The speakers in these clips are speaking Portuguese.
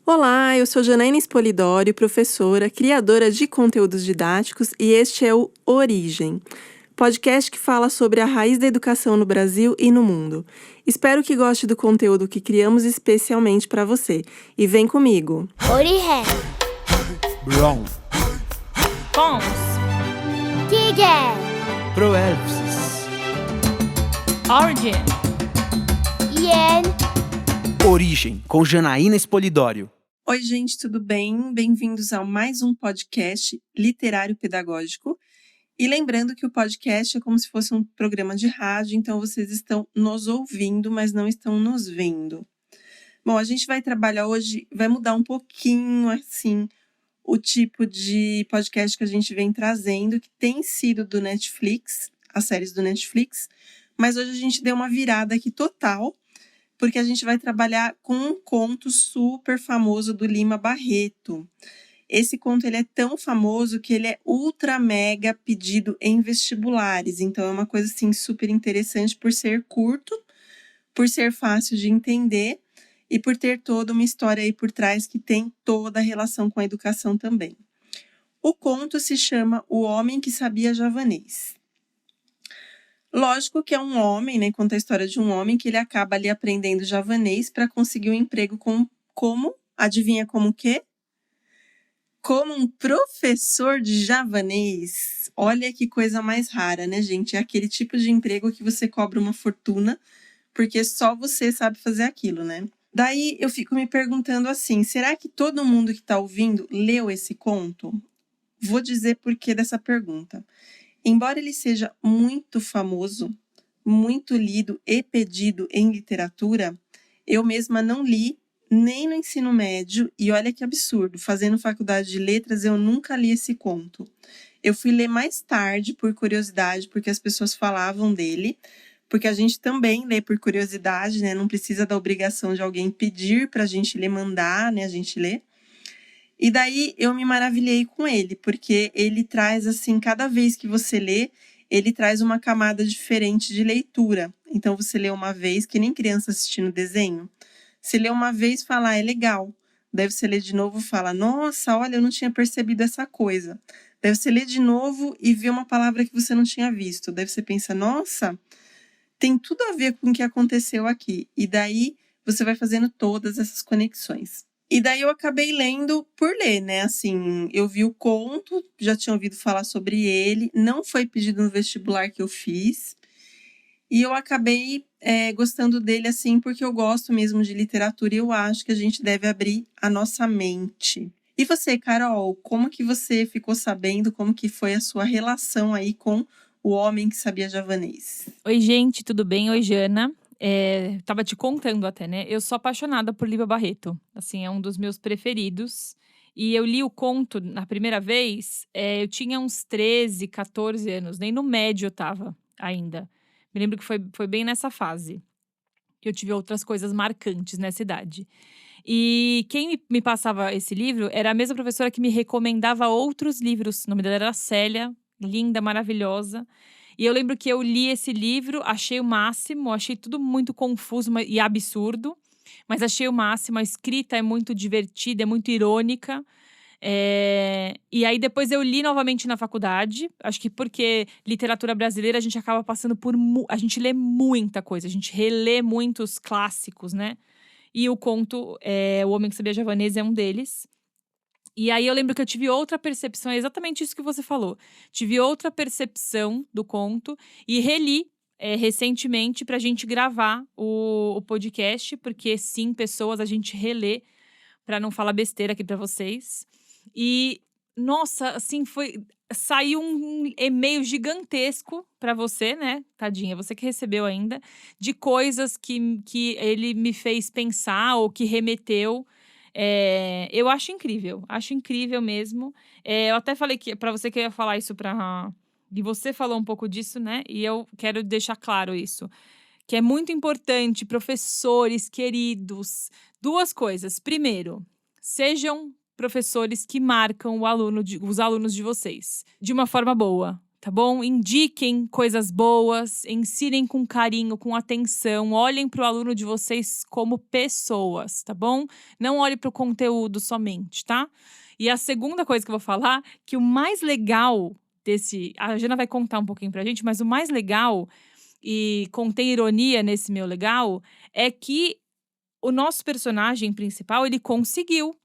Olá, eu sou Janaína Spolidório, professora, criadora de conteúdos didáticos e este é o Origem, podcast que fala sobre a raiz da educação no Brasil e no mundo. Espero que goste do conteúdo que criamos especialmente para você. E vem comigo! Origem. Brown, Pons, Giga. Proelpsis, Origin, Yen. Origem, com Janaína Spolidório. Oi, gente, tudo bem? Bem-vindos a mais um podcast literário pedagógico. E lembrando que o podcast é como se fosse um programa de rádio, então vocês estão nos ouvindo, mas não estão nos vendo. Bom, a gente vai trabalhar hoje, vai mudar um pouquinho, assim, o tipo de podcast que a gente vem trazendo, que tem sido do Netflix, as séries do Netflix, mas hoje a gente deu uma virada aqui total, porque a gente vai trabalhar com um conto super famoso do Lima Barreto. Esse conto ele é tão famoso que ele é ultra mega pedido em vestibulares. Então é uma coisa assim super interessante por ser curto, por ser fácil de entender e por ter toda uma história aí por trás que tem toda a relação com a educação também. O conto se chama O Homem que Sabia Javanês. Lógico que é um homem, né? Conta a história de um homem que ele acaba ali aprendendo javanês para conseguir um emprego como? Adivinha como o quê? Como um professor de javanês. Olha que coisa mais rara, né, gente? É aquele tipo de emprego que você cobra uma fortuna, porque só você sabe fazer aquilo, né? Daí eu fico me perguntando assim, será que todo mundo que está ouvindo leu esse conto? Vou dizer por que dessa pergunta. Embora ele seja muito famoso, muito lido e pedido em literatura, eu mesma não li nem no ensino médio, e olha que absurdo, fazendo faculdade de letras eu nunca li esse conto. Eu fui ler mais tarde por curiosidade, porque as pessoas falavam dele, porque a gente também lê por curiosidade, né? Não precisa da obrigação de alguém pedir para a gente ler, mandar, né? A gente lê. E daí eu me maravilhei com ele, porque ele traz, assim, cada vez que você lê, ele traz uma camada diferente de leitura. Então você lê uma vez, que nem criança assistindo desenho. Você lê uma vez e fala, é legal. Daí você lê de novo e fala, nossa, olha, eu não tinha percebido essa coisa. Daí você lê de novo e vê uma palavra que você não tinha visto. Daí você pensa, nossa, tem tudo a ver com o que aconteceu aqui. E daí você vai fazendo todas essas conexões. E daí eu acabei lendo por ler, né? Assim, eu vi o conto, já tinha ouvido falar sobre ele, não foi pedido no vestibular que eu fiz. E eu acabei gostando dele, assim, porque eu gosto mesmo de literatura e eu acho que a gente deve abrir a nossa mente. E você, Carol, como que você ficou sabendo, como que foi a sua relação aí com O Homem que Sabia Javanês? Oi, gente, tudo bem? Oi, Jana. Tava te contando até, né? Eu sou apaixonada por Lima Barreto. Assim, é um dos meus preferidos. E eu li o conto na primeira vez, eu tinha uns 13, 14 anos. Nem no médio eu tava ainda. Me lembro que foi bem nessa fase. Que eu tive outras coisas marcantes nessa idade. E quem me passava esse livro era a mesma professora que me recomendava outros livros. O nome dela era Célia, linda, maravilhosa. E eu lembro que eu li esse livro, achei o máximo, achei tudo muito confuso e absurdo, mas achei o máximo. A escrita é muito divertida, é muito irônica. E aí depois eu li novamente na faculdade, acho que porque literatura brasileira a gente acaba passando por… a gente lê muita coisa, a gente relê muitos clássicos, né? E o conto, O Homem que Sabia Javanês é um deles. E aí eu lembro que eu tive outra percepção, é exatamente isso que você falou. Tive outra percepção do conto e reli recentemente pra gente gravar o podcast, porque sim, pessoas, a gente relê pra não falar besteira aqui pra vocês. E, nossa, assim, saiu um e-mail gigantesco pra você, né, tadinha, você que recebeu ainda, de coisas que ele me fez pensar ou que remeteu. Eu acho incrível mesmo. Eu até falei para você que eu ia falar isso e você falou um pouco disso, né? E eu quero deixar claro isso. Que é muito importante, professores queridos, duas coisas. Primeiro, sejam professores que marcam os alunos de vocês de uma forma boa. tá bom? Indiquem coisas boas, ensinem com carinho, com atenção, olhem para o aluno de vocês como pessoas, tá bom? Não olhe para o conteúdo somente, tá? E a segunda coisa que eu vou falar, que o mais legal a Jana vai contar um pouquinho pra gente, mas o mais legal, e contém ironia nesse meu legal, é que o nosso personagem principal, ele conseguiu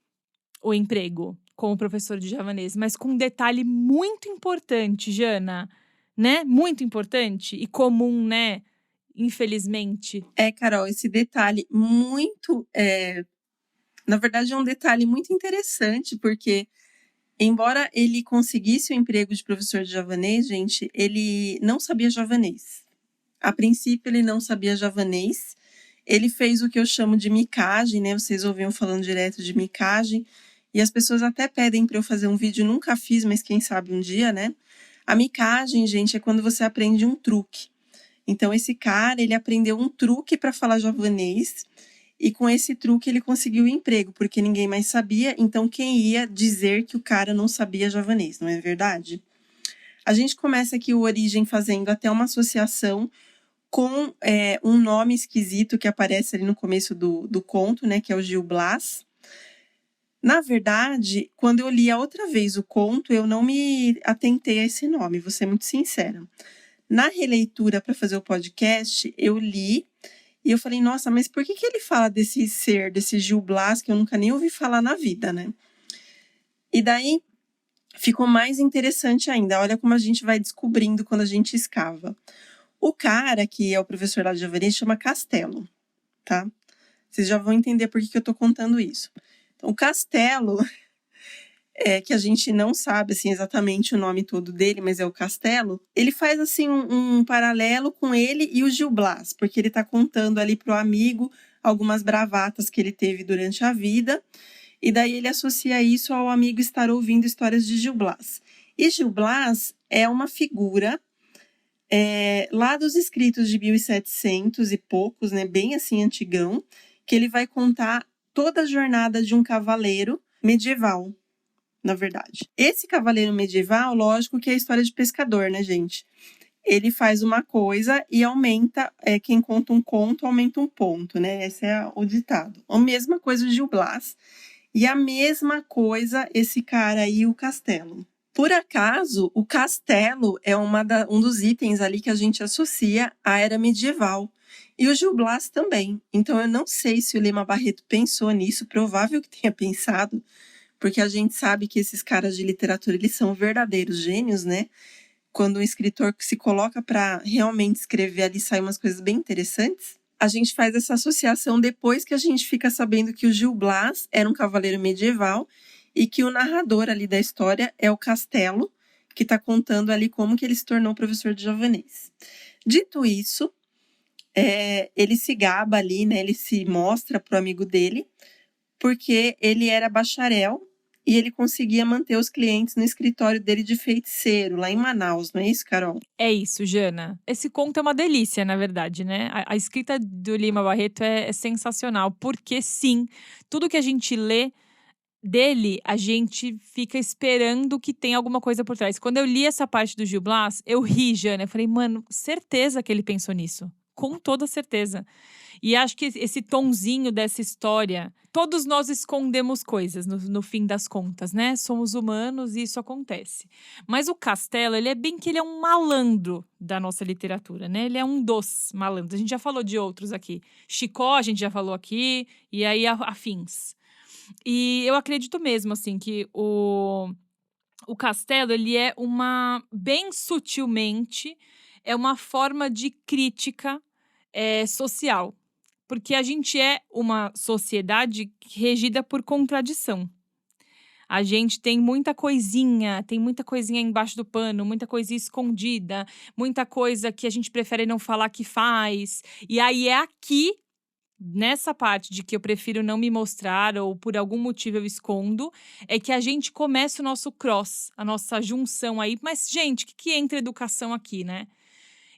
o emprego como professor de javanês, mas com um detalhe muito importante, Jana, né? Muito importante e comum, né? Infelizmente. Carol, esse detalhe muito... Na verdade, é um detalhe muito interessante, porque embora ele conseguisse o emprego de professor de javanês, gente, ele não sabia javanês. A princípio, ele não sabia javanês. Ele fez o que eu chamo de micagem, né? Vocês ouviam falando direto de micagem. E as pessoas até pedem para eu fazer um vídeo, nunca fiz, mas quem sabe um dia, né? A micagem, gente, é quando você aprende um truque. Então, esse cara, ele aprendeu um truque para falar javanês. E com esse truque ele conseguiu o emprego, porque ninguém mais sabia. Então, quem ia dizer que o cara não sabia javanês, não é verdade? A gente começa aqui o Origem fazendo até uma associação com um nome esquisito que aparece ali no começo do conto, né? Que é o Gil Blas. Na verdade, quando eu li a outra vez o conto, eu não me atentei a esse nome, vou ser muito sincera. Na releitura para fazer o podcast, eu li e eu falei, nossa, mas por que ele fala desse ser, desse Gil Blas, que eu nunca nem ouvi falar na vida, né? E daí ficou mais interessante ainda. Olha como a gente vai descobrindo quando a gente escava. O cara, que é o professor lá de javanês, chama Castelo, tá? Vocês já vão entender por que eu tô contando isso. Então, o Castelo, que a gente não sabe assim, exatamente o nome todo dele, mas é o Castelo, ele faz assim um paralelo com ele e o Gil Blas, porque ele tá contando ali pro amigo algumas bravatas que ele teve durante a vida, e daí ele associa isso ao amigo estar ouvindo histórias de Gil Blas. E Gil Blas é uma figura lá dos escritos de 1700 e poucos, né, bem assim antigão, que ele vai contar toda a jornada de um cavaleiro medieval, na verdade. Esse cavaleiro medieval, lógico que é a história de pescador, né, gente? Ele faz uma coisa e aumenta, quem conta um conto, aumenta um ponto, né? Esse é o ditado. A mesma coisa o Gil Blas e a mesma coisa esse cara aí, o Castelo. Por acaso, o castelo é um dos itens ali que a gente associa à era medieval. E o Gil Blas também. Então, eu não sei se o Lima Barreto pensou nisso, provável que tenha pensado, porque a gente sabe que esses caras de literatura, eles são verdadeiros gênios, né? Quando um escritor se coloca para realmente escrever ali, saem umas coisas bem interessantes. A gente faz essa associação depois que a gente fica sabendo que o Gil Blas era um cavaleiro medieval e que o narrador ali da história é o Castelo, que está contando ali como que ele se tornou professor de javanês. Dito isso, ele se gaba ali, né? Ele se mostra pro amigo dele, porque ele era bacharel e ele conseguia manter os clientes no escritório dele de feiticeiro, lá em Manaus, não é isso, Carol? É isso, Jana. Esse conto é uma delícia, na verdade, né? A escrita do Lima Barreto é sensacional, porque sim, tudo que a gente lê dele, a gente fica esperando que tem alguma coisa por trás. Quando eu li essa parte do Gil Blas, eu ri, Jana. Eu falei, mano, certeza que ele pensou nisso. Com toda certeza. E acho que esse tonzinho dessa história, todos nós escondemos coisas no fim das contas, né? Somos humanos e isso acontece. Mas o Castelo, ele é um malandro da nossa literatura, né? Ele é um dos malandros. A gente já falou de outros aqui. Chicó, a gente já falou aqui, e aí afins. E eu acredito mesmo, assim, que o Castelo, ele é bem sutilmente, é uma forma de crítica social. Porque a gente é uma sociedade regida por contradição. A gente tem muita coisinha embaixo do pano, muita coisinha escondida, muita coisa que a gente prefere não falar que faz. E aí é aqui, nessa parte de que eu prefiro não me mostrar ou por algum motivo eu escondo, é que a gente começa o nosso cross, a nossa junção aí. Mas, gente, o que entra educação aqui, né?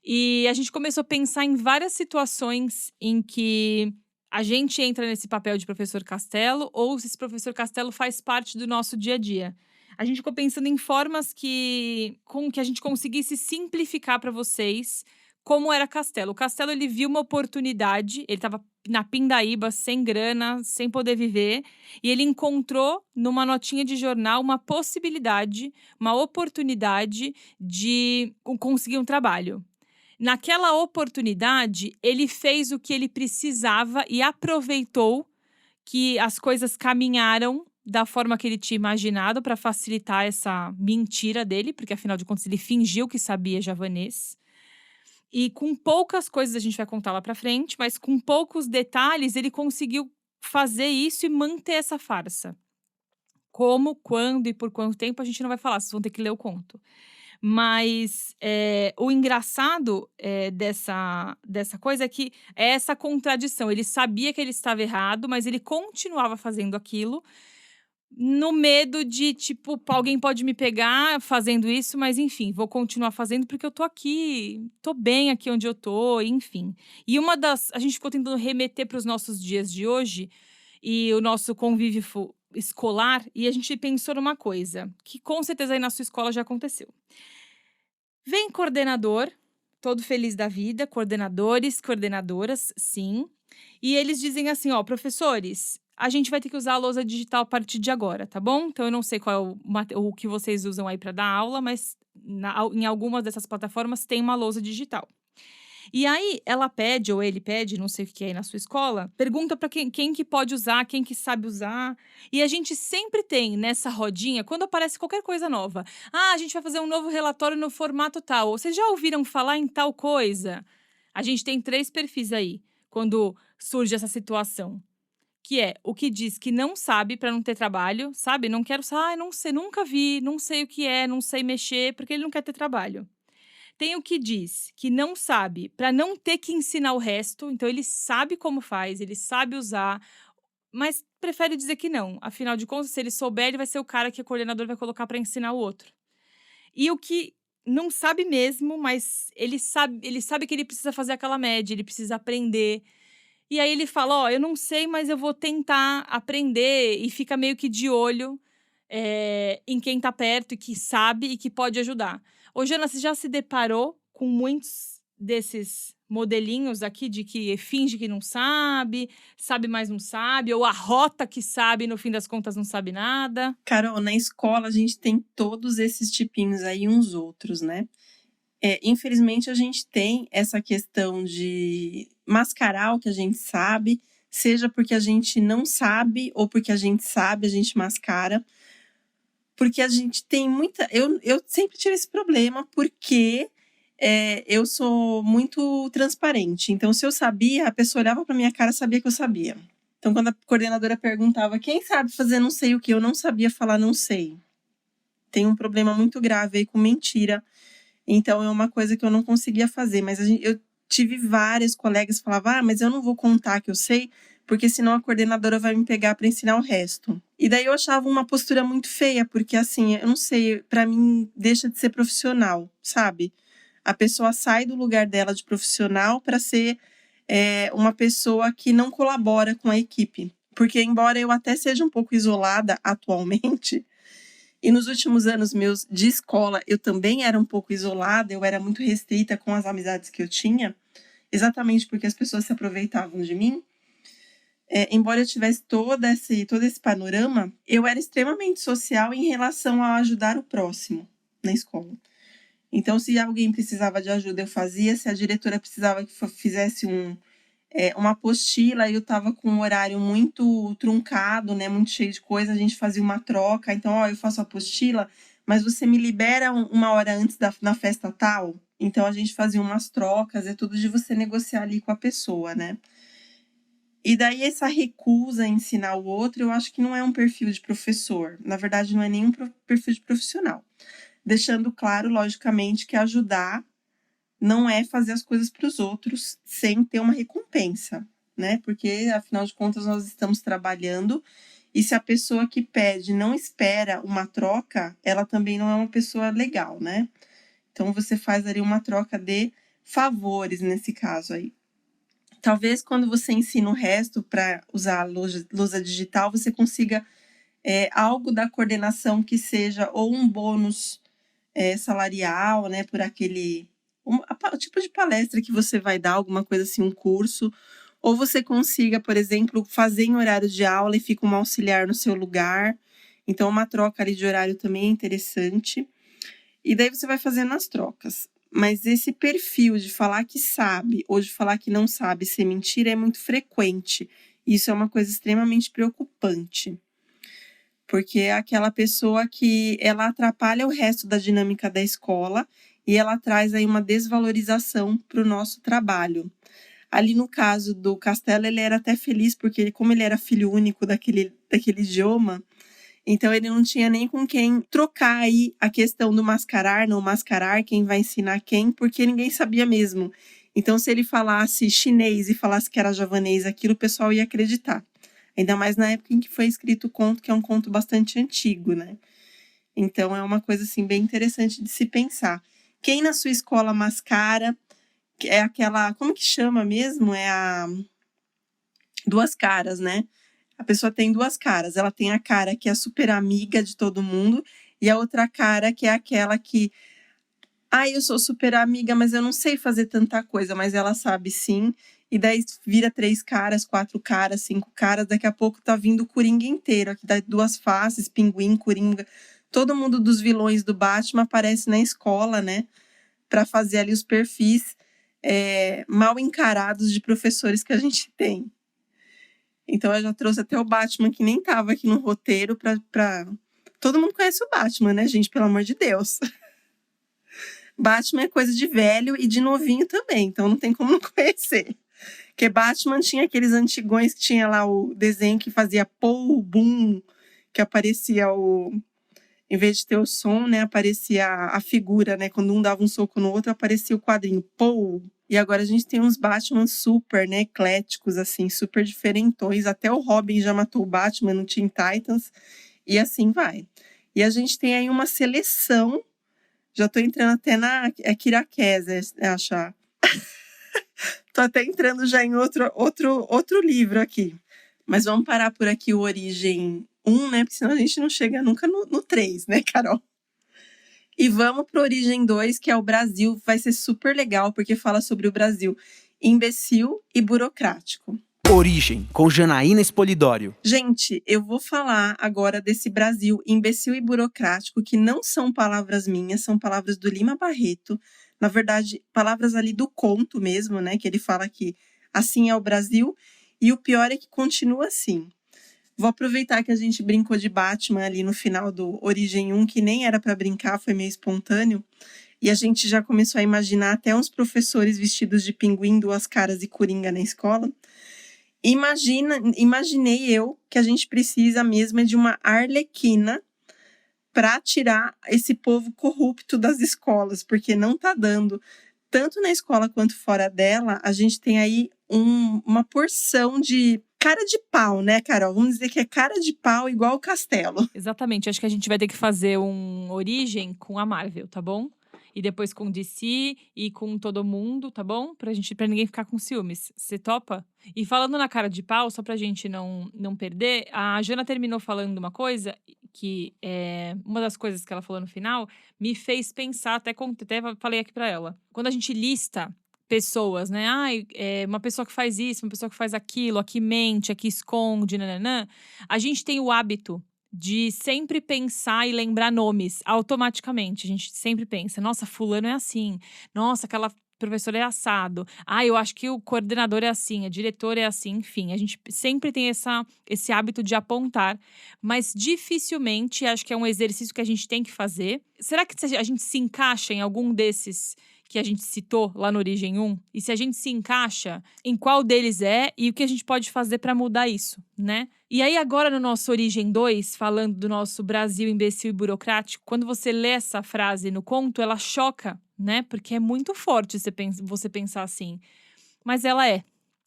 E a gente começou a pensar em várias situações em que a gente entra nesse papel de professor Castelo ou se esse professor Castelo faz parte do nosso dia a dia. a gente ficou pensando em formas com que a gente conseguisse simplificar para vocês como era Castelo. O Castelo, ele viu uma oportunidade, ele estava na pindaíba, sem grana, sem poder viver, e ele encontrou numa notinha de jornal uma possibilidade, uma oportunidade de conseguir um trabalho. Naquela oportunidade, ele fez o que ele precisava e aproveitou que as coisas caminharam da forma que ele tinha imaginado para facilitar essa mentira dele, porque afinal de contas ele fingiu que sabia javanês. E com poucas coisas, a gente vai contar lá para frente, mas com poucos detalhes ele conseguiu fazer isso e manter essa farsa. Como, quando e por quanto tempo a gente não vai falar, vocês vão ter que ler o conto. Mas o engraçado dessa coisa é que é essa contradição. Ele sabia que ele estava errado, mas ele continuava fazendo aquilo no medo de, tipo, alguém pode me pegar fazendo isso, mas enfim, vou continuar fazendo porque eu tô aqui, tô bem aqui onde eu tô, enfim. E a gente ficou tentando remeter para os nossos dias de hoje e o nosso convívio escolar, e a gente pensou numa coisa, que com certeza aí na sua escola já aconteceu. Vem coordenador, todo feliz da vida, coordenadores, coordenadoras, sim. E eles dizem assim, ó, professores, a gente vai ter que usar a lousa digital a partir de agora, tá bom? Então eu não sei qual é o que vocês usam aí para dar aula, mas em algumas dessas plataformas tem uma lousa digital. E aí ela pede, ou ele pede, não sei o que é aí na sua escola, pergunta para quem que pode usar, quem que sabe usar. E a gente sempre tem nessa rodinha, quando aparece qualquer coisa nova. Ah, a gente vai fazer um novo relatório no formato tal. Ou vocês já ouviram falar em tal coisa? A gente tem 3 perfis aí, quando surge essa situação. Que é o que diz que não sabe para não ter trabalho, sabe? Não quero saber, não sei, nunca vi, não sei o que é, não sei mexer, porque ele não quer ter trabalho. Tem o que diz que não sabe para não ter que ensinar o resto, então ele sabe como faz, ele sabe usar, mas prefere dizer que não. Afinal de contas, se ele souber, ele vai ser o cara que o coordenador vai colocar para ensinar o outro. E o que não sabe mesmo, mas ele sabe que ele precisa fazer aquela média, ele precisa aprender. E aí ele fala, ó, eu não sei, mas eu vou tentar aprender, e fica meio que de olho em quem tá perto e que sabe e que pode ajudar. Ô, Jana, você já se deparou com muitos desses modelinhos aqui de que finge que não sabe, mas não sabe, ou arrota que sabe e no fim das contas não sabe nada? Carol, na escola a gente tem todos esses tipinhos aí, uns outros, né? Infelizmente, a gente tem essa questão de mascarar o que a gente sabe, seja porque a gente não sabe ou porque a gente sabe, a gente mascara. Porque a gente tem muita... Eu sempre tive esse problema porque eu sou muito transparente. Então, se eu sabia, a pessoa olhava pra minha cara e sabia que eu sabia. Então, quando a coordenadora perguntava quem sabe fazer não sei o que, eu não sabia falar não sei. Tem um problema muito grave aí com mentira. Então, é uma coisa que eu não conseguia fazer. Mas eu tive vários colegas que falavam, mas eu não vou contar que eu sei, porque senão a coordenadora vai me pegar para ensinar o resto. E daí eu achava uma postura muito feia, porque assim, eu não sei, para mim deixa de ser profissional, sabe? A pessoa sai do lugar dela de profissional para ser uma pessoa que não colabora com a equipe. Porque embora eu até seja um pouco isolada atualmente, e nos últimos anos meus de escola eu também era um pouco isolada, eu era muito restrita com as amizades que eu tinha, exatamente porque as pessoas se aproveitavam de mim. Embora eu tivesse todo esse panorama, eu era extremamente social em relação a ajudar o próximo na escola. Então, se alguém precisava de ajuda, eu fazia. Se a diretora precisava que fizesse uma apostila, eu estava com um horário muito truncado, né, muito cheio de coisa, a gente fazia uma troca. Então, eu faço a apostila, mas você me libera 1 hora antes na festa tal? Então, a gente fazia umas trocas, é tudo de você negociar ali com a pessoa, né? E daí essa recusa a ensinar o outro, eu acho que não é um perfil de professor. Na verdade, não é nenhum perfil de profissional. Deixando claro, logicamente, que ajudar não é fazer as coisas para os outros sem ter uma recompensa, né? Porque, afinal de contas, nós estamos trabalhando, e se a pessoa que pede não espera uma troca, ela também não é uma pessoa legal, né? Então, você faz ali uma troca de favores nesse caso aí. Talvez quando você ensina o resto para usar a lousa digital, você consiga algo da coordenação que seja ou um bônus salarial, né, por aquele o tipo de palestra que você vai dar, alguma coisa assim, um curso, ou você consiga, por exemplo, fazer em horário de aula e fica um auxiliar no seu lugar. Então, uma troca ali de horário também é interessante. E daí você vai fazendo as trocas. Mas esse perfil de falar que sabe ou de falar que não sabe ser mentira é muito frequente. Isso é uma coisa extremamente preocupante. Porque é aquela pessoa que ela atrapalha o resto da dinâmica da escola e ela traz aí uma desvalorização para o nosso trabalho. Ali no caso do Castelo, ele era até feliz, porque como ele era filho único daquele idioma, então ele não tinha nem com quem trocar aí a questão do mascarar, não mascarar, quem vai ensinar quem, porque ninguém sabia mesmo. Então se ele falasse chinês e falasse que era javanês aquilo, o pessoal ia acreditar. Ainda mais na época em que foi escrito o conto, que é um conto bastante antigo, né? Então é uma coisa assim bem interessante de se pensar. Quem na sua escola mascara é aquela, como que chama mesmo? É a duas caras, né? A pessoa tem duas caras. Ela tem a cara que é super amiga de todo mundo e a outra cara que é aquela que eu sou super amiga, mas eu não sei fazer tanta coisa, mas ela sabe sim. E daí vira 3 caras, 4 caras, 5 caras. Daqui a pouco tá vindo o Coringa inteiro. Aqui dá 2 faces, Pinguim, Coringa. Todo mundo dos vilões do Batman aparece na escola, né? Para fazer ali os perfis mal encarados de professores que a gente tem. Então eu já trouxe até o Batman, que nem tava aqui no roteiro, pra... Todo mundo conhece o Batman, né, gente? Pelo amor de Deus. Batman é coisa de velho e de novinho também, então não tem como não conhecer. Porque Batman tinha aqueles antigões que tinha lá o desenho que fazia pou, bum, que aparecia em vez de ter o som, né, aparecia a figura, né, quando um dava um soco no outro, aparecia o quadrinho, pou. E agora a gente tem uns Batman super, né, ecléticos, assim, super diferentões. Até o Robin já matou o Batman no Teen Titans, e assim vai. E a gente tem aí uma seleção, já tô entrando até na Kira Kaiser, achar. Tô até entrando já em outro livro aqui. Mas vamos parar por aqui o Origem 1, né? Porque senão a gente não chega nunca no 3, né, Carol? E vamos pro Origem 2, que é o Brasil. Vai ser super legal, porque fala sobre o Brasil imbecil e burocrático. Origem, com Janaína Espolidório. Gente, eu vou falar agora desse Brasil imbecil e burocrático, que não são palavras minhas, são palavras do Lima Barreto. Na verdade, palavras ali do conto mesmo, né? Que ele fala que assim é o Brasil. E o pior é que continua assim. Vou aproveitar que a gente brincou de Batman ali no final do Origem 1, que nem era para brincar, foi meio espontâneo. E a gente já começou a imaginar até uns professores vestidos de pinguim, 2 caras e coringa na escola. Imaginei eu que a gente precisa mesmo de uma arlequina para tirar esse povo corrupto das escolas, porque não tá dando. Tanto na escola quanto fora dela, a gente tem aí uma porção de cara de pau, né, Carol? Vamos dizer que é cara de pau igual o Castelo. Exatamente. Acho que a gente vai ter que fazer um Origem com a Marvel, tá bom? E depois com DC e com todo mundo, tá bom? Pra ninguém ficar com ciúmes. Você topa? E falando na cara de pau, só pra gente não perder, a Jana terminou falando uma coisa que uma das coisas que ela falou no final me fez pensar, até falei aqui pra ela. Quando a gente lista pessoas, né? Uma pessoa que faz isso, uma pessoa que faz aquilo, aqui mente, aqui esconde, nananã. A gente tem o hábito de sempre pensar e lembrar nomes automaticamente. A gente sempre pensa, nossa, fulano é assim. Nossa, aquela professora é assado. Eu acho que o coordenador é assim, a diretora é assim. Enfim, a gente sempre tem esse hábito de apontar. Mas dificilmente, acho que é um exercício que a gente tem que fazer. Será que a gente se encaixa em algum desses que a gente citou lá no Origem 1? E se a gente se encaixa, em qual deles é e o que a gente pode fazer para mudar isso, né? E aí agora no nosso Origem 2, falando do nosso Brasil imbecil e burocrático, quando você lê essa frase no conto, ela choca, né? Porque é muito forte você pensar assim. Mas ela é.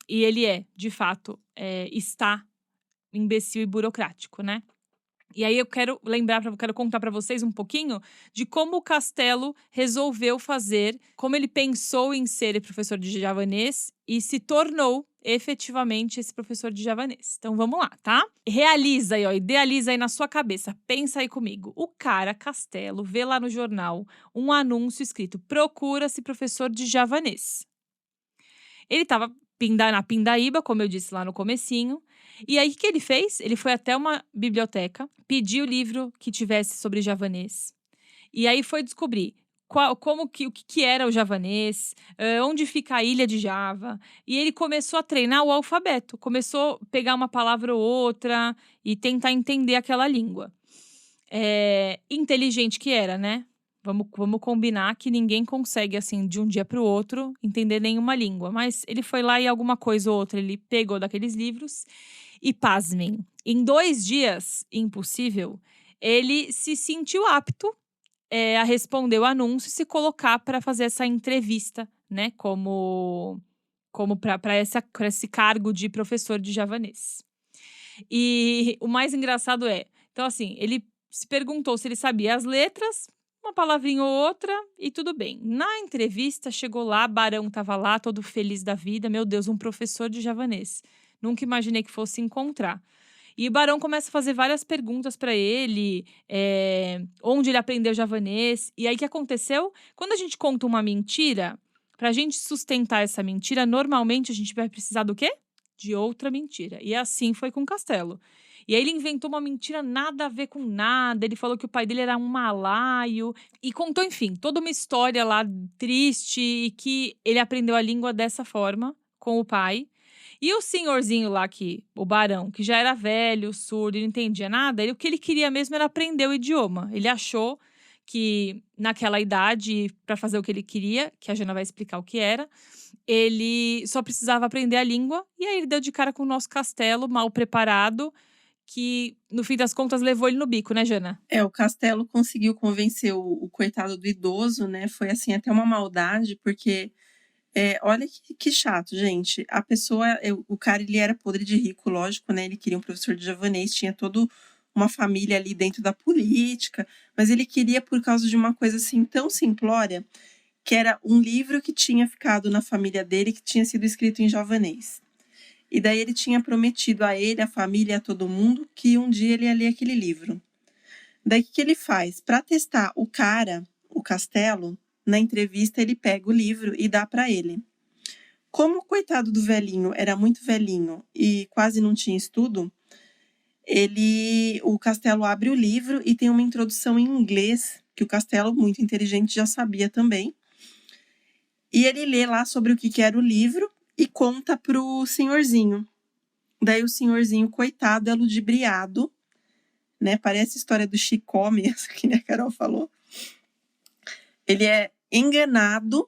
E ele de fato, está imbecil e burocrático, né? E aí eu quero contar para vocês um pouquinho de como o Castelo resolveu fazer, como ele pensou em ser professor de javanês e se tornou efetivamente esse professor de javanês. Então vamos lá, tá? Realiza aí, ó, idealiza aí na sua cabeça. Pensa aí comigo. O cara, Castelo, vê lá no jornal um anúncio escrito: procura-se professor de javanês. Ele estava na pindaíba, como eu disse lá no comecinho. E aí, o que ele fez? Ele foi até uma biblioteca, pediu o livro que tivesse sobre javanês. E aí foi descobrir o que era o javanês, onde fica a ilha de Java. E ele começou a treinar o alfabeto. Começou a pegar uma palavra ou outra e tentar entender aquela língua. Inteligente que era, né? Vamos combinar que ninguém consegue, assim, de um dia para o outro, entender nenhuma língua. Mas ele foi lá e alguma coisa ou outra ele pegou daqueles livros. E pasmem, em 2 dias, impossível, ele se sentiu apto a responder o anúncio e se colocar para fazer essa entrevista, né? Como para esse cargo de professor de javanês. E o mais engraçado então assim, ele se perguntou se ele sabia as letras, uma palavrinha ou outra, e tudo bem. Na entrevista, chegou lá, Barão estava lá, todo feliz da vida. Meu Deus, um professor de javanês. Nunca imaginei que fosse encontrar. E o Barão começa a fazer várias perguntas para ele, onde ele aprendeu javanês. E aí, o que aconteceu? Quando a gente conta uma mentira, para a gente sustentar essa mentira, normalmente a gente vai precisar do quê? De outra mentira. E assim foi com o Castelo. E aí ele inventou uma mentira nada a ver com nada. Ele falou que o pai dele era um malaio. E contou, enfim, toda uma história lá triste. E que ele aprendeu a língua dessa forma, com o pai. E o senhorzinho lá, o Barão, que já era velho, surdo e não entendia nada, o que ele queria mesmo era aprender o idioma. Ele achou que naquela idade, para fazer o que ele queria, que a Jana vai explicar o que era, ele só precisava aprender a língua. E aí ele deu de cara com o nosso Castelo, mal preparado, que no fim das contas levou ele no bico, né, Jana? O Castelo conseguiu convencer o coitado do idoso, né? Foi assim até uma maldade, porque olha que chato, gente. A pessoa, o cara, ele era podre de rico, lógico, né? Ele queria um professor de javanês, tinha toda uma família ali dentro da política, mas ele queria por causa de uma coisa assim tão simplória, que era um livro que tinha ficado na família dele, que tinha sido escrito em javanês. E daí ele tinha prometido a ele, a família, a todo mundo, que um dia ele ia ler aquele livro. Daí o que ele faz? Para testar o cara, o Castelo, na entrevista ele pega o livro e dá para ele. Como o coitado do velhinho era muito velhinho e quase não tinha estudo, o Castelo abre o livro e tem uma introdução em inglês, que o Castelo, muito inteligente, já sabia também. E ele lê lá sobre o que era o livro e conta pro senhorzinho. Daí o senhorzinho, coitado, é ludibriado, né? Parece a história do Chicó mesmo, que a Carol falou. Ele é enganado.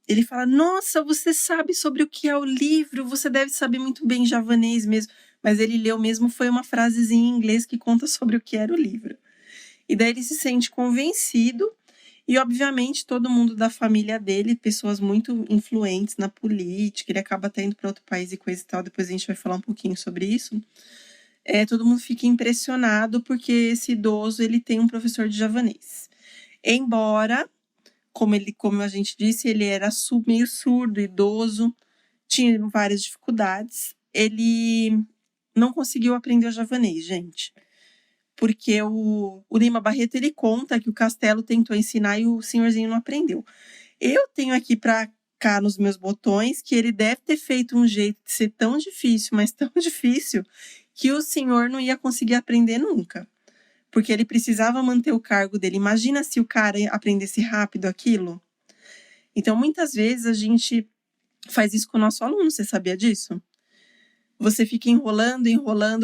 Ele fala, nossa, você sabe sobre o que é o livro, você deve saber muito bem javanês mesmo. Mas ele leu mesmo, foi uma frasezinha em inglês que conta sobre o que era o livro. E daí ele se sente convencido. E, obviamente, todo mundo da família dele, pessoas muito influentes na política, ele acaba até indo para outro país e coisa e tal, depois a gente vai falar um pouquinho sobre isso. Todo mundo fica impressionado porque esse idoso, ele tem um professor de javanês. Embora, como a gente disse, ele era meio surdo, idoso, tinha várias dificuldades, ele não conseguiu aprender o javanês, gente. Porque o Lima Barreto, ele conta que o Castelo tentou ensinar e o senhorzinho não aprendeu. Eu tenho aqui para cá nos meus botões que ele deve ter feito um jeito de ser tão difícil, mas tão difícil, que o senhor não ia conseguir aprender nunca. Porque ele precisava manter o cargo dele. Imagina se o cara aprendesse rápido aquilo. Então, muitas vezes a gente faz isso com o nosso aluno, você sabia disso? Você fica enrolando,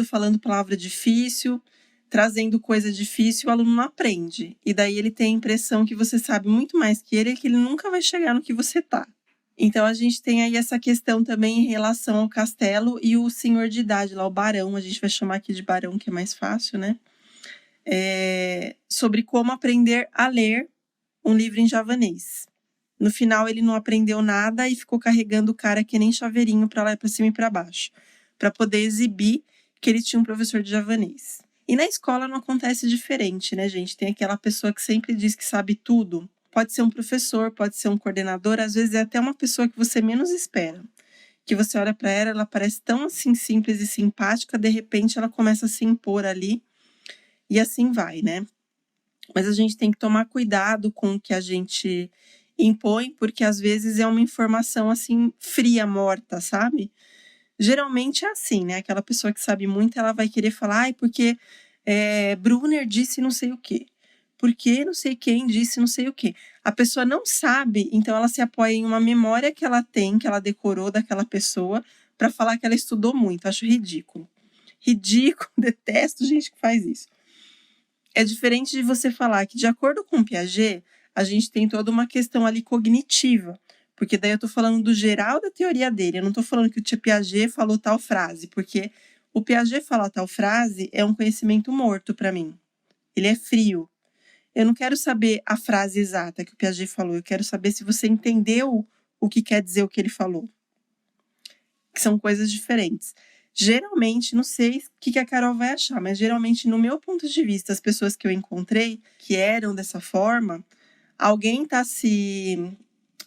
falando palavra difícil, trazendo coisa difícil, o aluno não aprende. E daí ele tem a impressão que você sabe muito mais que ele, e que ele nunca vai chegar no que você tá. Então a gente tem aí essa questão também em relação ao Castelo e o senhor de idade lá, o Barão, a gente vai chamar aqui de Barão, que é mais fácil, né? Sobre como aprender a ler um livro em javanês. No final ele não aprendeu nada e ficou carregando o cara que nem chaveirinho para lá, para cima e para baixo, para poder exibir que ele tinha um professor de javanês. E na escola não acontece diferente, né, gente? Tem aquela pessoa que sempre diz que sabe tudo. Pode ser um professor, pode ser um coordenador, às vezes é até uma pessoa que você menos espera. que você olha para ela, ela parece tão assim simples e simpática, de repente ela começa a se impor ali e assim vai, né? Mas a gente tem que tomar cuidado com o que a gente impõe, porque às vezes é uma informação assim fria, morta, sabe? Geralmente é assim, né? Aquela pessoa que sabe muito, ela vai querer falar, ai, porque Brunner disse não sei o quê. Porque não sei quem disse não sei o quê. A pessoa não sabe, então ela se apoia em uma memória que ela tem, que ela decorou daquela pessoa, para falar que ela estudou muito. Acho ridículo. Ridículo, detesto gente que faz isso. É diferente de você falar que, de acordo com o Piaget, a gente tem toda uma questão ali cognitiva. Porque daí eu tô falando do geral da teoria dele. Eu não tô falando que o Piaget falou tal frase, porque o Piaget falar tal frase é um conhecimento morto para mim. Ele é frio. Eu não quero saber a frase exata que o Piaget falou. Eu quero saber se você entendeu o que quer dizer o que ele falou. Que são coisas diferentes. Geralmente, não sei o que a Carol vai achar, mas geralmente, no meu ponto de vista, as pessoas que eu encontrei que eram dessa forma, alguém está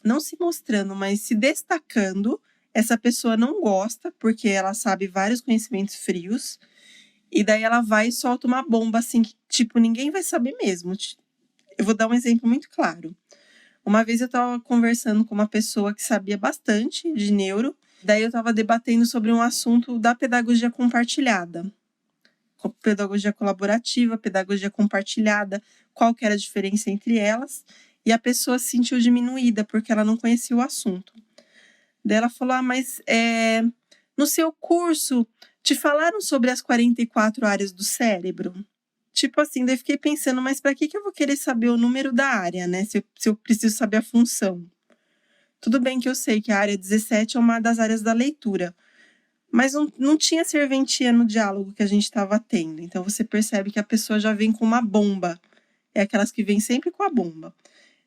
não se mostrando, mas se destacando. Essa pessoa não gosta, porque ela sabe vários conhecimentos frios, e daí ela vai e solta uma bomba assim, que, tipo, ninguém vai saber mesmo. Eu vou dar um exemplo muito claro. Uma vez eu estava conversando com uma pessoa que sabia bastante de neuro, daí eu estava debatendo sobre um assunto da pedagogia compartilhada. Pedagogia colaborativa, pedagogia compartilhada, qual que era a diferença entre elas, e a pessoa se sentiu diminuída, porque ela não conhecia o assunto. Daí ela falou, mas no seu curso te falaram sobre as 44 áreas do cérebro? Tipo assim, daí fiquei pensando, mas para que eu vou querer saber o número da área, né? Se eu preciso saber a função. Tudo bem que eu sei que a área 17 é uma das áreas da leitura, mas não tinha serventia no diálogo que a gente estava tendo. Então você percebe que a pessoa já vem com uma bomba. É aquelas que vêm sempre com a bomba.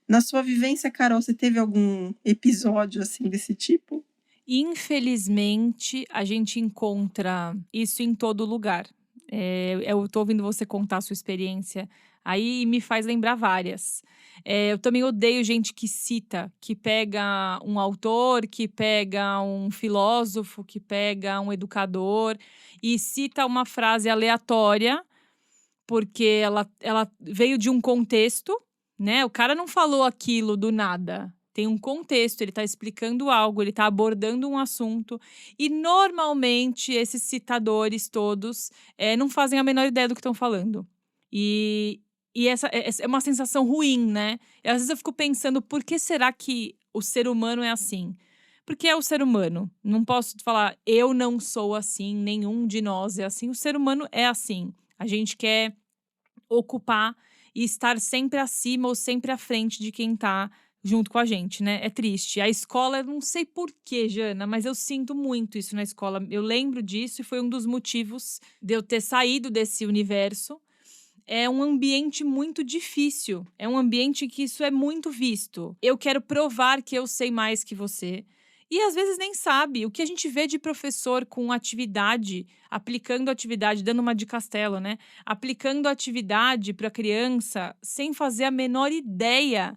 Na sua vivência, Carol, você teve algum episódio assim desse tipo? Infelizmente, a gente encontra isso em todo lugar. Eu tô ouvindo você contar a sua experiência, aí me faz lembrar várias. Eu também odeio gente que cita, que pega um autor, que pega um filósofo, que pega um educador e cita uma frase aleatória, porque ela veio de um contexto, né? O cara não falou aquilo do nada. Tem um contexto, ele está explicando algo, ele está abordando um assunto. E normalmente esses citadores todos não fazem a menor ideia do que estão falando. E essa é uma sensação ruim, né? E às vezes eu fico pensando, por que será que o ser humano é assim? Porque é o ser humano. Não posso falar, eu não sou assim, nenhum de nós é assim. O ser humano é assim. A gente quer ocupar e estar sempre acima ou sempre à frente de quem tá junto com a gente, né? É triste. A escola, eu não sei por quê, Jana, mas eu sinto muito isso na escola. Eu lembro disso e foi um dos motivos de eu ter saído desse universo. É um ambiente muito difícil. É um ambiente que isso é muito visto. Eu quero provar que eu sei mais que você. E às vezes nem sabe. O que a gente vê de professor com atividade, aplicando atividade, dando uma de castelo, né? Aplicando atividade para a criança sem fazer a menor ideia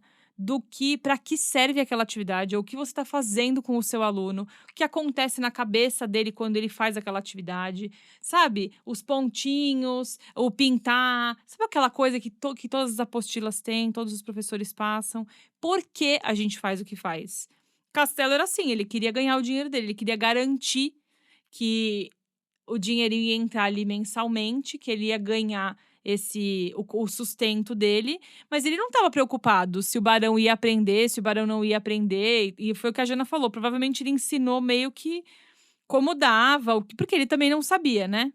para que serve aquela atividade, ou o que você está fazendo com o seu aluno, o que acontece na cabeça dele quando ele faz aquela atividade, sabe? Os pontinhos, o pintar, sabe aquela coisa que todas as apostilas têm, todos os professores passam? Por que a gente faz o que faz? Castelo era assim, ele queria ganhar o dinheiro dele, ele queria garantir que o dinheiro ia entrar ali mensalmente, que ele ia ganhar o sustento dele, mas ele não estava preocupado se o Barão ia aprender, se o Barão não ia aprender, e foi o que a Jana falou, provavelmente ele ensinou meio que como dava, porque ele também não sabia, né?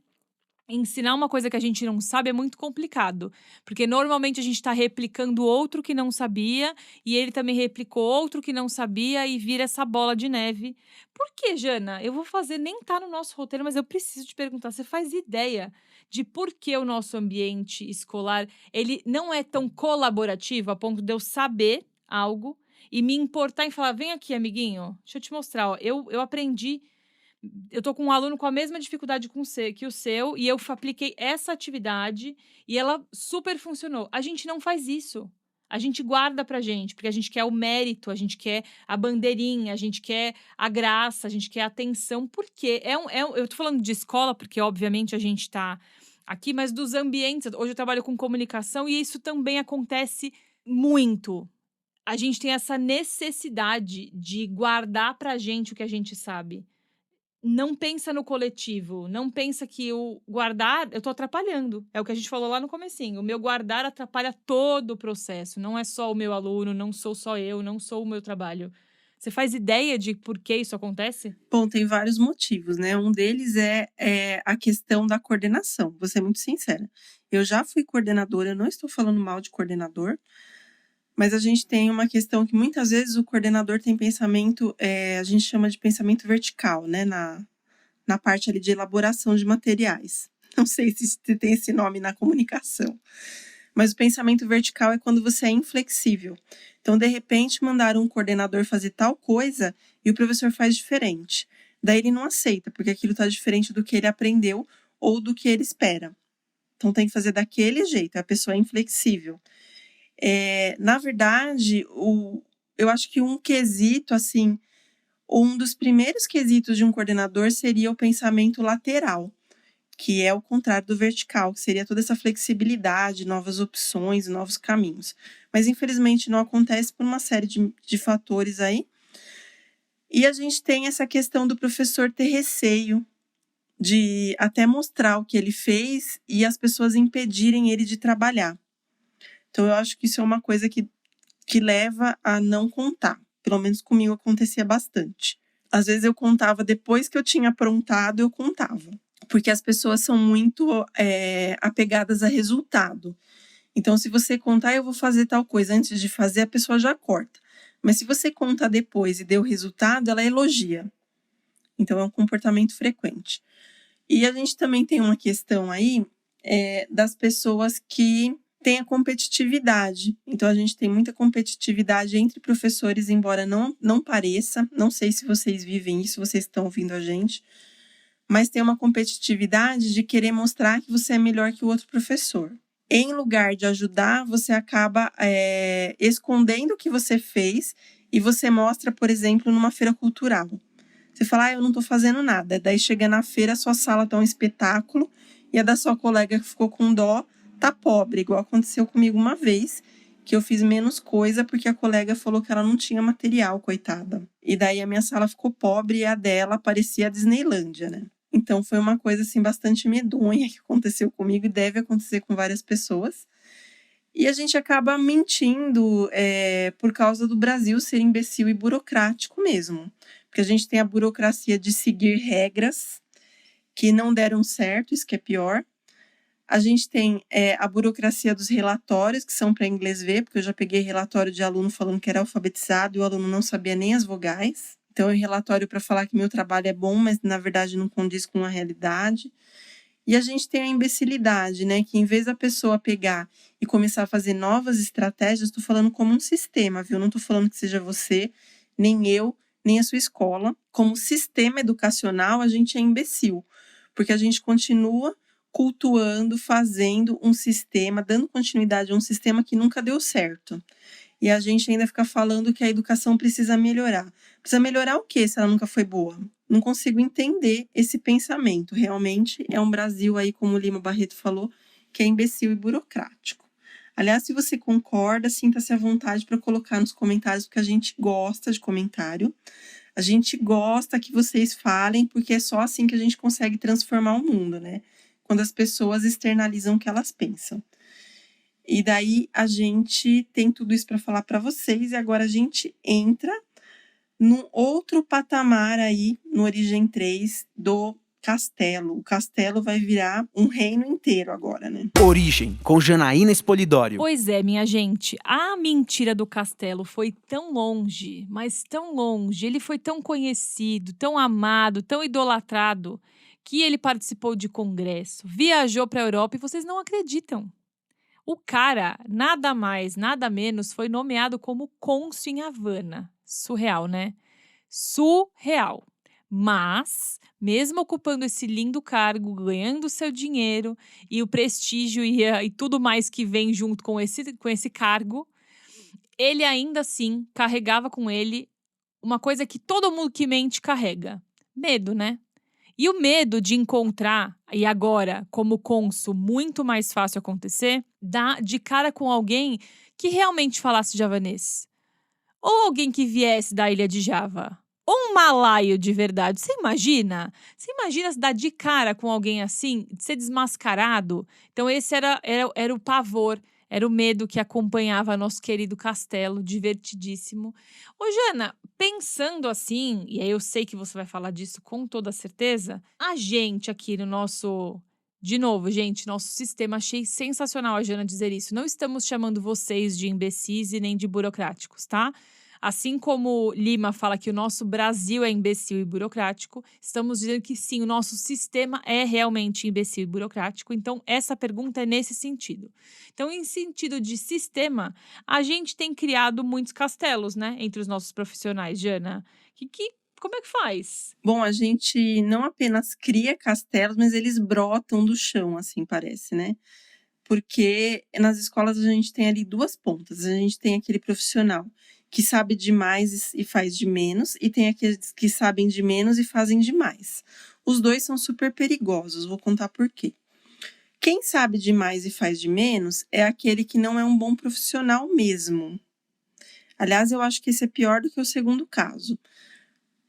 Ensinar uma coisa que a gente não sabe é muito complicado, porque normalmente a gente está replicando outro que não sabia, e ele também replicou outro que não sabia, e vira essa bola de neve. Por que, Jana? Eu vou fazer, nem tá no nosso roteiro, mas eu preciso te perguntar, você faz ideia de por que o nosso ambiente escolar, ele não é tão colaborativo a ponto de eu saber algo e me importar em falar, vem aqui, amiguinho, deixa eu te mostrar, ó, eu aprendi. Eu tô com um aluno com a mesma dificuldade que o seu, e eu apliquei essa atividade e ela super funcionou. A gente não faz isso. A gente guarda pra gente, porque a gente quer o mérito, a gente quer a bandeirinha, a gente quer a graça, a gente quer a atenção. Por quê? Eu tô falando de escola, porque obviamente a gente tá aqui, mas dos ambientes. Hoje eu trabalho com comunicação e isso também acontece muito. A gente tem essa necessidade de guardar pra gente o que a gente sabe. Não pensa no coletivo, não pensa que o guardar, eu tô atrapalhando. É o que a gente falou lá no comecinho. O meu guardar atrapalha todo o processo. Não é só o meu aluno, não sou só eu, não sou o meu trabalho. Você faz ideia de por que isso acontece? Bom, tem vários motivos, né? Um deles é a questão da coordenação. Vou ser muito sincera. Eu já fui coordenadora, eu não estou falando mal de coordenador, mas a gente tem uma questão que muitas vezes o coordenador tem pensamento, a gente chama de pensamento vertical, né? Na parte ali de elaboração de materiais. Não sei se tem esse nome na comunicação. Mas o pensamento vertical é quando você é inflexível. Então, de repente, mandaram um coordenador fazer tal coisa e o professor faz diferente. Daí ele não aceita, porque aquilo está diferente do que ele aprendeu ou do que ele espera. Então, tem que fazer daquele jeito, a pessoa é inflexível. Na verdade, eu acho que um quesito, assim, um dos primeiros quesitos de um coordenador seria o pensamento lateral, que é o contrário do vertical, que seria toda essa flexibilidade, novas opções, novos caminhos. Mas, infelizmente, não acontece por uma série de fatores aí. E a gente tem essa questão do professor ter receio de até mostrar o que ele fez e as pessoas impedirem ele de trabalhar. Então, eu acho que isso é uma coisa que leva a não contar. Pelo menos comigo acontecia bastante. Às vezes eu contava depois que eu tinha aprontado, eu contava. Porque as pessoas são muito apegadas a resultado. Então, se você contar, eu vou fazer tal coisa antes de fazer, a pessoa já corta. Mas se você conta depois e deu resultado, ela elogia. Então, é um comportamento frequente. E a gente também tem uma questão aí das pessoas que têm a competitividade. Então, a gente tem muita competitividade entre professores, embora não pareça. Não sei se vocês vivem isso, vocês estão ouvindo a gente. Mas tem uma competitividade de querer mostrar que você é melhor que o outro professor. Em lugar de ajudar, você acaba escondendo o que você fez e você mostra, por exemplo, numa feira cultural. Você fala, eu não estou fazendo nada. Daí chega na feira, a sua sala está um espetáculo e a da sua colega que ficou com dó tá pobre, igual aconteceu comigo uma vez, que eu fiz menos coisa porque a colega falou que ela não tinha material, coitada. E daí a minha sala ficou pobre e a dela parecia a Disneylândia, né? Então, foi uma coisa, assim, bastante medonha que aconteceu comigo e deve acontecer com várias pessoas. E a gente acaba mentindo por causa do Brasil ser imbecil e burocrático mesmo. Porque a gente tem a burocracia de seguir regras que não deram certo, isso que é pior. A gente tem a burocracia dos relatórios, que são para inglês ver, porque eu já peguei relatório de aluno falando que era alfabetizado e o aluno não sabia nem as vogais. Então, é um relatório para falar que meu trabalho é bom, mas na verdade não condiz com a realidade. E a gente tem a imbecilidade, né? Que em vez da pessoa pegar e começar a fazer novas estratégias, estou falando como um sistema, viu? Não estou falando que seja você, nem eu, nem a sua escola. Como sistema educacional, a gente é imbecil, porque a gente continua cultuando, fazendo um sistema, dando continuidade a um sistema que nunca deu certo. E a gente ainda fica falando que a educação precisa melhorar. Precisa melhorar o quê se ela nunca foi boa? Não consigo entender esse pensamento. Realmente é um Brasil aí, como o Lima Barreto falou, que é imbecil e burocrático. Aliás, se você concorda, sinta-se à vontade para colocar nos comentários, porque a gente gosta de comentário. A gente gosta que vocês falem, porque é só assim que a gente consegue transformar o mundo, né? Quando as pessoas externalizam o que elas pensam. E daí a gente tem tudo isso para falar para vocês, e agora a gente entra num outro patamar aí, no Origem 3, do castelo. O castelo vai virar um reino inteiro agora, né? Origem, com Janaína Espolidório. Pois é, minha gente, a mentira do castelo foi tão longe, mas tão longe, ele foi tão conhecido, tão amado, tão idolatrado, que ele participou de congresso, viajou para a Europa e vocês não acreditam. O cara, nada mais, nada menos, foi nomeado como cônsul em Havana. Surreal, né? Surreal. Mas, mesmo ocupando esse lindo cargo, ganhando seu dinheiro e o prestígio e tudo mais que vem junto com esse cargo, ele ainda assim carregava com ele uma coisa que todo mundo que mente carrega. Medo, né? E o medo de encontrar, e agora, como cônsul, muito mais fácil acontecer, dá de cara com alguém que realmente falasse javanês. Ou alguém que viesse da ilha de Java. Ou um malaio de verdade. Você imagina? Você imagina se dar de cara com alguém assim, ser desmascarado? Então esse era o pavor, era o medo que acompanhava nosso querido castelo, divertidíssimo. Ô Jana, pensando assim, e aí eu sei que você vai falar disso com toda certeza, a gente aqui no nosso... De novo, gente, nosso sistema, achei sensacional a Jana dizer isso. Não estamos chamando vocês de imbecis e nem de burocráticos, tá? Assim como Lima fala que o nosso Brasil é imbecil e burocrático, estamos dizendo que sim, o nosso sistema é realmente imbecil e burocrático. Então, essa pergunta é nesse sentido. Então, em sentido de sistema, a gente tem criado muitos castelos, né? Entre os nossos profissionais, Jana. Como é que faz? Bom, a gente não apenas cria castelos, mas eles brotam do chão, assim parece, né? Porque nas escolas a gente tem ali duas pontas. A gente tem aquele profissional que sabe demais e faz de menos, e tem aqueles que sabem de menos e fazem demais. Os dois são super perigosos, vou contar por quê. Quem sabe demais e faz de menos é aquele que não é um bom profissional mesmo. Aliás, eu acho que esse é pior do que o segundo caso.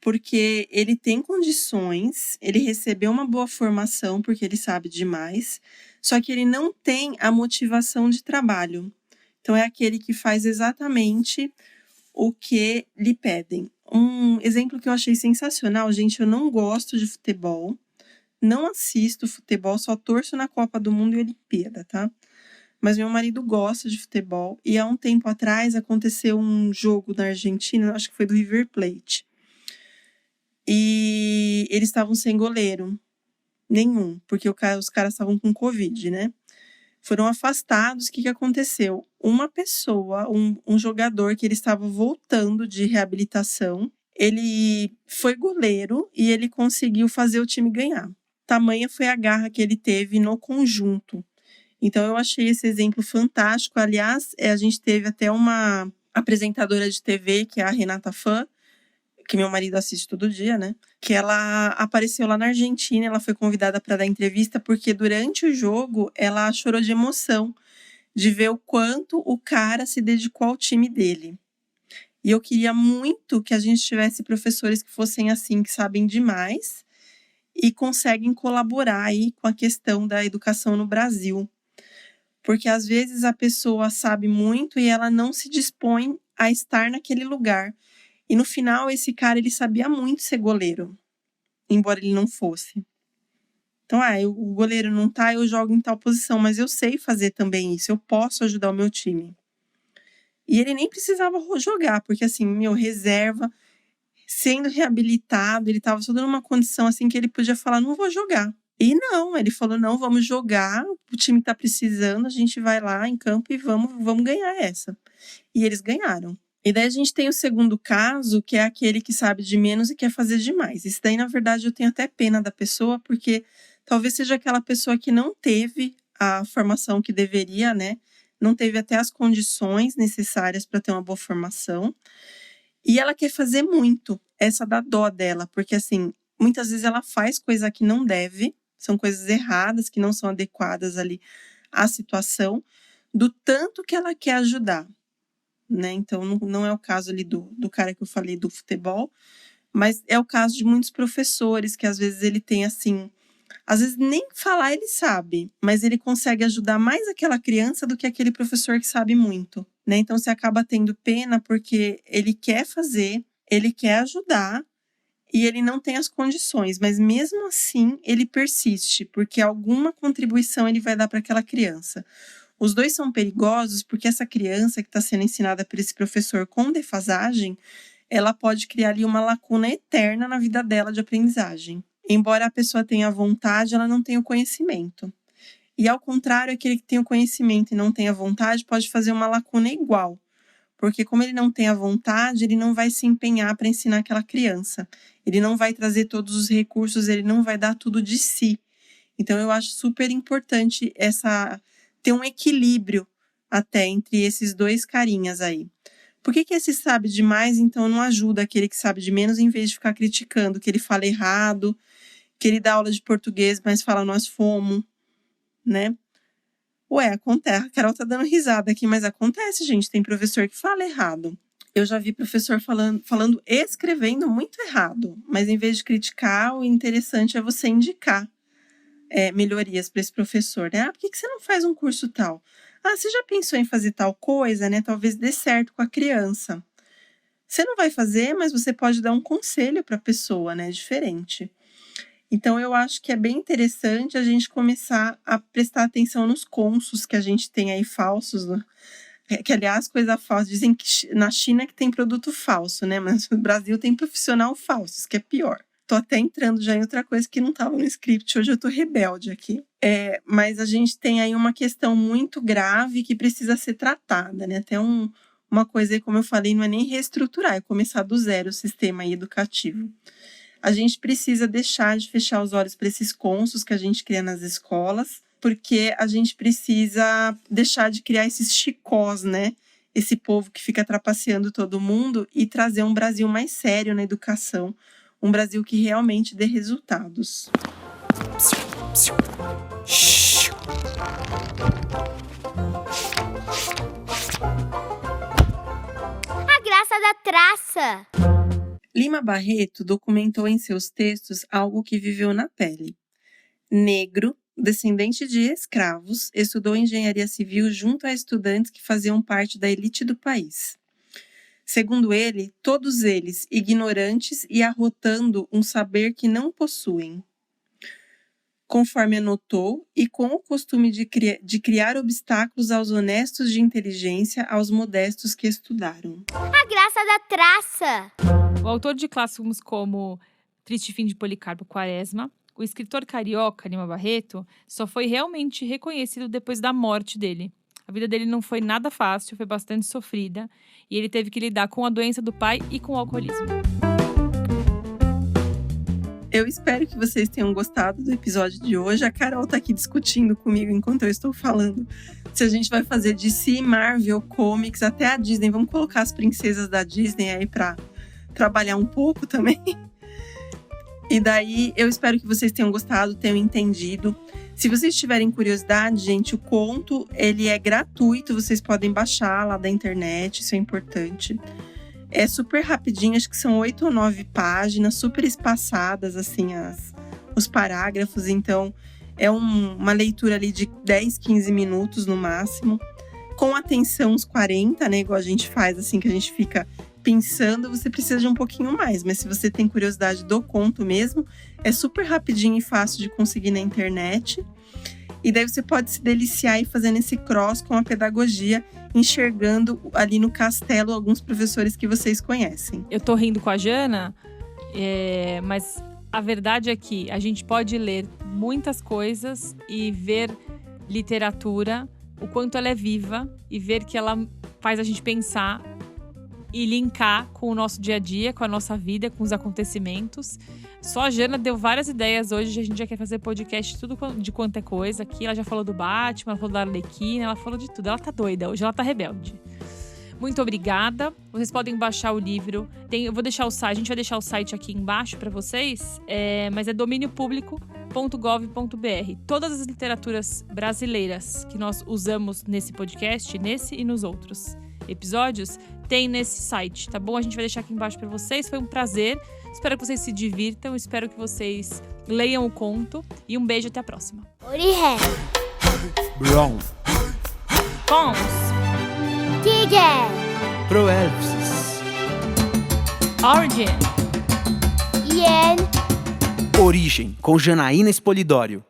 Porque ele tem condições, ele recebeu uma boa formação porque ele sabe demais, só que ele não tem a motivação de trabalho. Então é aquele que faz exatamente o que lhe pedem. Um exemplo que eu achei sensacional, gente, eu não gosto de futebol, não assisto futebol, só torço na Copa do Mundo e Olimpíada, tá? Mas meu marido gosta de futebol e há um tempo atrás aconteceu um jogo na Argentina, acho que foi do River Plate. E eles estavam sem goleiro nenhum, porque os caras estavam com Covid, né? Foram afastados. O que aconteceu? Uma pessoa, um jogador que ele estava voltando de reabilitação, ele foi goleiro e ele conseguiu fazer o time ganhar. Tamanha foi a garra que ele teve no conjunto. Então eu achei esse exemplo fantástico. Aliás, a gente teve até uma apresentadora de TV, que é a Renata Fã, que meu marido assiste todo dia, né? Que ela apareceu lá na Argentina, ela foi convidada para dar entrevista, porque durante o jogo ela chorou de emoção de ver o quanto o cara se dedicou ao time dele. E eu queria muito que a gente tivesse professores que fossem assim, que sabem demais e conseguem colaborar aí com a questão da educação no Brasil. Porque às vezes a pessoa sabe muito e ela não se dispõe a estar naquele lugar. E no final, esse cara, ele sabia muito ser goleiro, embora ele não fosse. Então, o goleiro não tá, eu jogo em tal posição, mas eu sei fazer também isso, eu posso ajudar o meu time. E ele nem precisava jogar, porque assim, meu reserva, sendo reabilitado, ele tava toda numa condição assim que ele podia falar, não vou jogar. E não, ele falou, não, vamos jogar, o time tá precisando, a gente vai lá em campo e vamos ganhar essa. E eles ganharam. E daí a gente tem o segundo caso, que é aquele que sabe de menos e quer fazer demais. Isso daí, na verdade, eu tenho até pena da pessoa, porque talvez seja aquela pessoa que não teve a formação que deveria, né? Não teve até as condições necessárias para ter uma boa formação. E ela quer fazer muito. Essa dá dó dela, porque assim, muitas vezes ela faz coisa que não deve, são coisas erradas, que não são adequadas ali à situação, do tanto que ela quer ajudar. Né? Então, não é o caso ali do cara que eu falei do futebol, mas é o caso de muitos professores que às vezes ele tem assim, às vezes nem falar ele sabe, mas ele consegue ajudar mais aquela criança do que aquele professor que sabe muito, né? Então, você acaba tendo pena porque ele quer fazer, ele quer ajudar e ele não tem as condições, mas mesmo assim ele persiste, porque alguma contribuição ele vai dar para aquela criança. Os dois são perigosos porque essa criança que está sendo ensinada por esse professor com defasagem, ela pode criar ali uma lacuna eterna na vida dela de aprendizagem. Embora a pessoa tenha vontade, ela não tem o conhecimento. E ao contrário, aquele que tem o conhecimento e não tem a vontade pode fazer uma lacuna igual. Porque como ele não tem a vontade, ele não vai se empenhar para ensinar aquela criança. Ele não vai trazer todos os recursos, ele não vai dar tudo de si. Então eu acho super importante ter um equilíbrio até entre esses dois carinhas aí. Por que esse sabe demais, então, não ajuda aquele que sabe de menos, em vez de ficar criticando que ele fala errado, que ele dá aula de português, mas fala nós fomos, né? Ué, acontece. A Carol tá dando risada aqui, mas acontece, gente. Tem professor que fala errado. Eu já vi professor falando escrevendo muito errado. Mas em vez de criticar, o interessante é você indicar melhorias para esse professor, né? Por que você não faz um curso tal? Você já pensou em fazer tal coisa, né? Talvez dê certo com a criança. Você não vai fazer, mas você pode dar um conselho para a pessoa, né? Diferente. Então, eu acho que é bem interessante a gente começar a prestar atenção nos consos que a gente tem aí falsos, né? Que, aliás, coisa falsa. Dizem que na China que tem produto falso, né? Mas no Brasil tem profissional falso, isso que é pior. Tô até entrando já em outra coisa que não estava no script, hoje eu tô rebelde aqui. Mas a gente tem aí uma questão muito grave que precisa ser tratada, né? Até uma coisa aí, como eu falei, não é nem reestruturar, é começar do zero o sistema aí educativo. A gente precisa deixar de fechar os olhos para esses consos que a gente cria nas escolas, porque a gente precisa deixar de criar esses chicós, né? Esse povo que fica trapaceando todo mundo e trazer um Brasil mais sério na educação, um Brasil que realmente dê resultados. A graça da traça. Lima Barreto documentou em seus textos algo que viveu na pele. Negro, descendente de escravos, estudou engenharia civil junto a estudantes que faziam parte da elite do país. Segundo ele, todos eles ignorantes e arrotando um saber que não possuem. Conforme anotou, e com o costume de criar obstáculos aos honestos de inteligência, aos modestos que estudaram. A graça da traça. O autor de clássicos como Triste Fim de Policarpo Quaresma, o escritor carioca Lima Barreto, só foi realmente reconhecido depois da morte dele. A vida dele não foi nada fácil, foi bastante sofrida, e ele teve que lidar com a doença do pai e com o alcoolismo. Eu espero que vocês tenham gostado do episódio de hoje. A Carol tá aqui discutindo comigo enquanto eu estou falando se a gente vai fazer DC, Marvel, Comics, até a Disney. Vamos colocar as princesas da Disney aí pra trabalhar um pouco também. E daí, eu espero que vocês tenham gostado, tenham entendido. Se vocês tiverem curiosidade, gente, o conto, ele é gratuito. Vocês podem baixar lá da internet, isso é importante. É super rapidinho, acho que são 8 ou 9 páginas, super espaçadas, assim, os parágrafos. Então, é uma leitura ali de 10, 15 minutos no máximo. Com atenção, uns 40, né? Igual a gente faz, assim, que a gente fica pensando, você precisa de um pouquinho mais. Mas se você tem curiosidade do conto mesmo, é super rapidinho e fácil de conseguir na internet. E daí você pode se deliciar e fazendo esse cross com a pedagogia, enxergando ali no castelo alguns professores que vocês conhecem. Eu tô rindo com a Jana, mas a verdade é que a gente pode ler muitas coisas e ver literatura, o quanto ela é viva, e ver que ela faz a gente pensar e linkar com o nosso dia a dia, com a nossa vida, com os acontecimentos. Só a Jana deu várias ideias hoje, a gente já quer fazer podcast tudo de quanto é coisa aqui. Ela já falou do Batman, ela falou da Arlequina, ela falou de tudo. Ela tá doida, hoje ela tá rebelde. Muito obrigada. Vocês podem baixar o livro. Eu vou deixar o site, a gente vai deixar o site aqui embaixo para vocês, mas é domíniopublico.gov.br. Todas as literaturas brasileiras que nós usamos nesse podcast, nesse e nos outros episódios, tem nesse site, tá bom? A gente vai deixar aqui embaixo para vocês. Foi um prazer. Espero que vocês se divirtam. Espero que vocês leiam o conto. E um beijo, até a próxima. Orihe. Brown. Cons. Tiger. Proelpsis. Origin. Ien. Origem, com Janaína Espolidório.